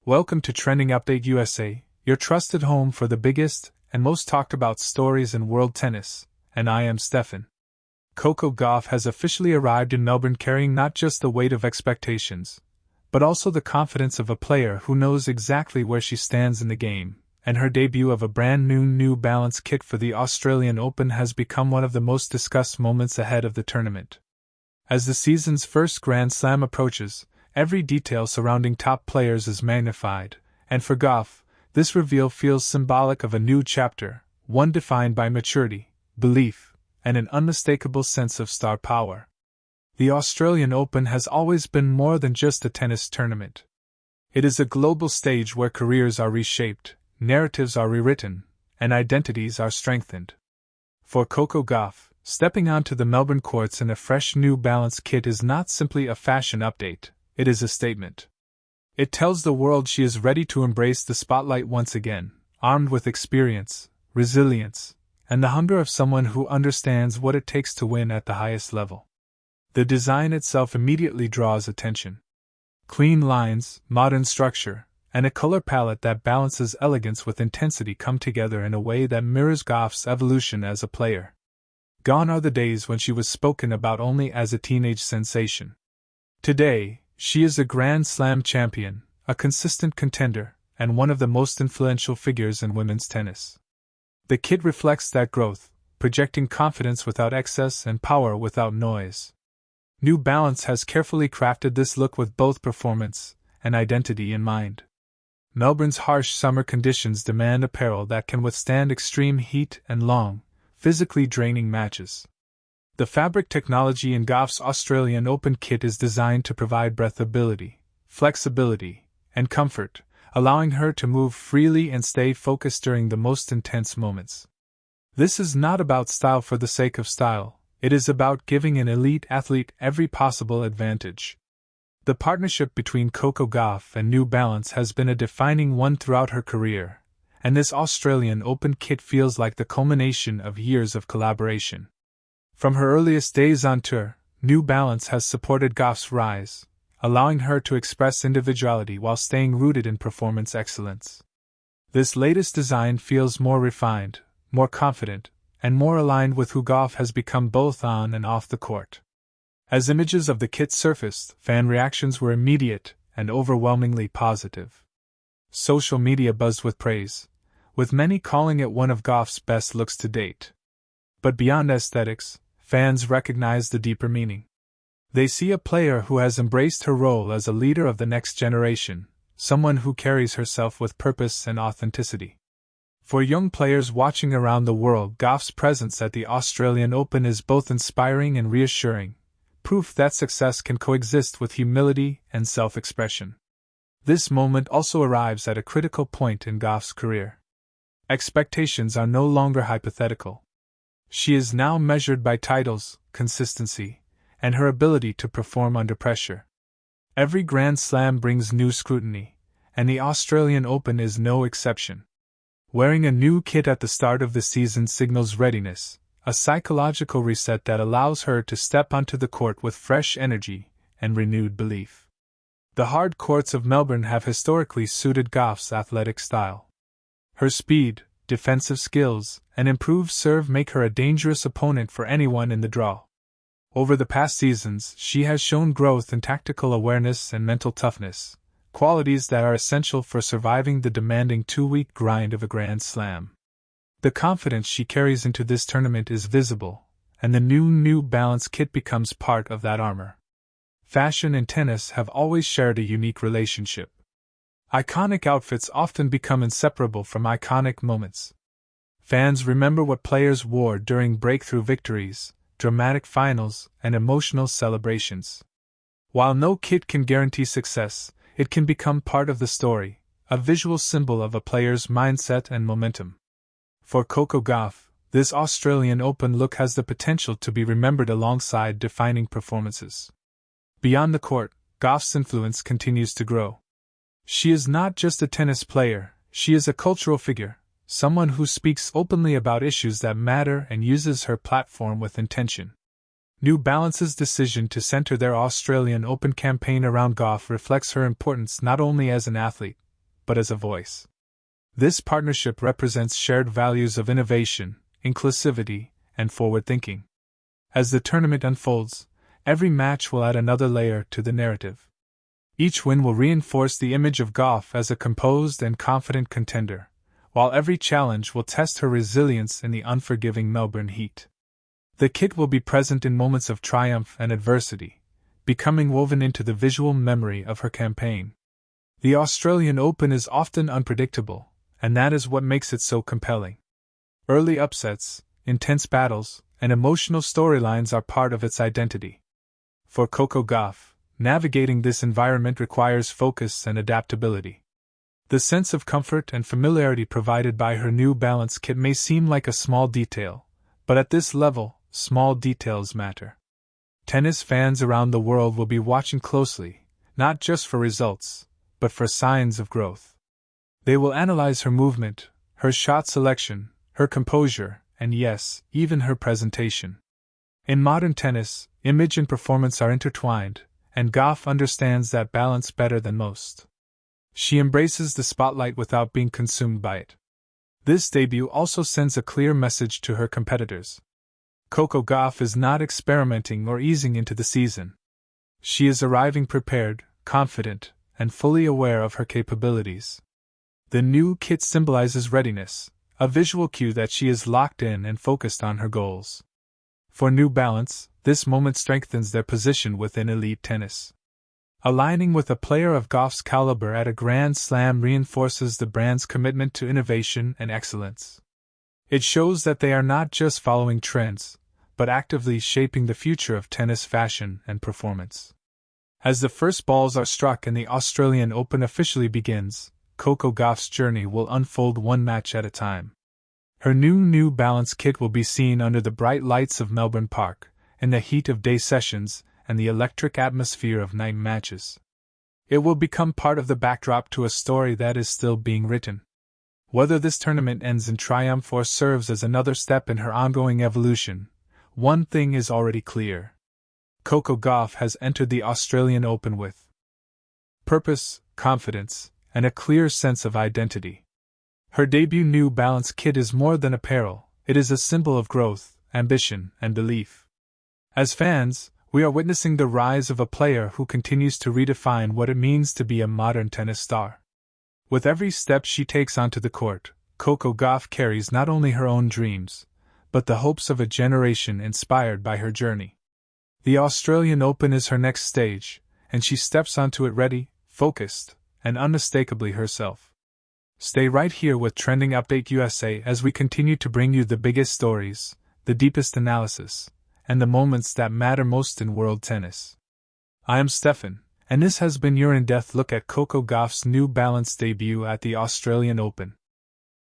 Welcome to Trending Update USA, your trusted home for the biggest and most talked about stories in world tennis, and I am Steffan. Coco Gauff has officially arrived in Melbourne carrying not just the weight of expectations, but also the confidence of a player who knows exactly where she stands in the game, and her debut of a brand new New Balance kit for the Australian Open has become one of the most discussed moments ahead of the tournament. As the season's first Grand Slam approaches, every detail surrounding top players is magnified, and for Gauff, this reveal feels symbolic of a new chapter, one defined by maturity, belief, and an unmistakable sense of star power. The Australian Open has always been more than just a tennis tournament. It is a global stage where careers are reshaped, narratives are rewritten, and identities are strengthened. For Coco Gauff, stepping onto the Melbourne courts in a fresh New Balance kit is not simply a fashion update. It is a statement. It tells the world she is ready to embrace the spotlight once again, armed with experience, resilience, and the hunger of someone who understands what it takes to win at the highest level. The design itself immediately draws attention. Clean lines, modern structure, and a color palette that balances elegance with intensity come together in a way that mirrors Gauff's evolution as a player. Gone are the days when she was spoken about only as a teenage sensation. Today, she is a Grand Slam champion, a consistent contender, and one of the most influential figures in women's tennis. The kit reflects that growth, projecting confidence without excess and power without noise. New Balance has carefully crafted this look with both performance and identity in mind. Melbourne's harsh summer conditions demand apparel that can withstand extreme heat and long, physically draining matches. The fabric technology in Gauff's Australian Open kit is designed to provide breathability, flexibility, and comfort, allowing her to move freely and stay focused during the most intense moments. This is not about style for the sake of style, it is about giving an elite athlete every possible advantage. The partnership between Coco Gauff and New Balance has been a defining one throughout her career, and this Australian Open kit feels like the culmination of years of collaboration. From her earliest days on tour, New Balance has supported Gauff's rise, allowing her to express individuality while staying rooted in performance excellence. This latest design feels more refined, more confident, and more aligned with who Gauff has become both on and off the court. As images of the kit surfaced, fan reactions were immediate and overwhelmingly positive. Social media buzzed with praise, with many calling it one of Gauff's best looks to date. But beyond aesthetics, fans recognize the deeper meaning. They see a player who has embraced her role as a leader of the next generation, someone who carries herself with purpose and authenticity. For young players watching around the world, Gauff's presence at the Australian Open is both inspiring and reassuring, proof that success can coexist with humility and self-expression. This moment also arrives at a critical point in Gauff's career. Expectations are no longer hypothetical. She is now measured by titles, consistency, and her ability to perform under pressure. Every Grand Slam brings new scrutiny, and the Australian Open is no exception. Wearing a new kit at the start of the season signals readiness, a psychological reset that allows her to step onto the court with fresh energy and renewed belief. The hard courts of Melbourne have historically suited Gauff's athletic style. Her speed, defensive skills, and improved serve make her a dangerous opponent for anyone in the draw. Over the past seasons, she has shown growth in tactical awareness and mental toughness, qualities that are essential for surviving the demanding two-week grind of a Grand Slam. The confidence she carries into this tournament is visible, and the New Balance kit becomes part of that armor. Fashion and tennis have always shared a unique relationship. Iconic outfits often become inseparable from iconic moments. Fans remember what players wore during breakthrough victories, dramatic finals, and emotional celebrations. While no kit can guarantee success, it can become part of the story, a visual symbol of a player's mindset and momentum. For Coco Gauff, this Australian Open look has the potential to be remembered alongside defining performances. Beyond the court, Gauff's influence continues to grow. She is not just a tennis player, she is a cultural figure, someone who speaks openly about issues that matter and uses her platform with intention. New Balance's decision to center their Australian Open campaign around Gauff reflects her importance not only as an athlete, but as a voice. This partnership represents shared values of innovation, inclusivity, and forward thinking. As the tournament unfolds, every match will add another layer to the narrative. Each win will reinforce the image of Gauff as a composed and confident contender, while every challenge will test her resilience in the unforgiving Melbourne heat. The kit will be present in moments of triumph and adversity, becoming woven into the visual memory of her campaign. The Australian Open is often unpredictable, and that is what makes it so compelling. Early upsets, intense battles, and emotional storylines are part of its identity. For Coco Gauff, navigating this environment requires focus and adaptability. The sense of comfort and familiarity provided by her New Balance kit may seem like a small detail, but at this level, small details matter. Tennis fans around the world will be watching closely, not just for results, but for signs of growth. They will analyze her movement, her shot selection, her composure, and yes, even her presentation. In modern tennis, image and performance are intertwined, and Gauff understands that balance better than most. She embraces the spotlight without being consumed by it. This debut also sends a clear message to her competitors. Coco Gauff is not experimenting or easing into the season. She is arriving prepared, confident, and fully aware of her capabilities. The new kit symbolizes readiness, a visual cue that she is locked in and focused on her goals. For New Balance, this moment strengthens their position within elite tennis. Aligning with a player of Gauff's caliber at a Grand Slam reinforces the brand's commitment to innovation and excellence. It shows that they are not just following trends, but actively shaping the future of tennis fashion and performance. As the first balls are struck and the Australian Open officially begins, Coco Gauff's journey will unfold one match at a time. Her New Balance kit will be seen under the bright lights of Melbourne Park, in the heat of day sessions, and the electric atmosphere of night matches. It will become part of the backdrop to a story that is still being written. Whether this tournament ends in triumph or serves as another step in her ongoing evolution, one thing is already clear. Coco Gauff has entered the Australian Open with purpose, confidence, and a clear sense of identity. Her debut New Balance kit is more than apparel, it is a symbol of growth, ambition, and belief. As fans, we are witnessing the rise of a player who continues to redefine what it means to be a modern tennis star. With every step she takes onto the court, Coco Gauff carries not only her own dreams, but the hopes of a generation inspired by her journey. The Australian Open is her next stage, and she steps onto it ready, focused, and unmistakably herself. Stay right here with Trending Update USA as we continue to bring you the biggest stories, the deepest analysis, and the moments that matter most in world tennis. I am Steffan, and this has been your in-depth look at Coco Gauff's New Balance debut at the Australian Open.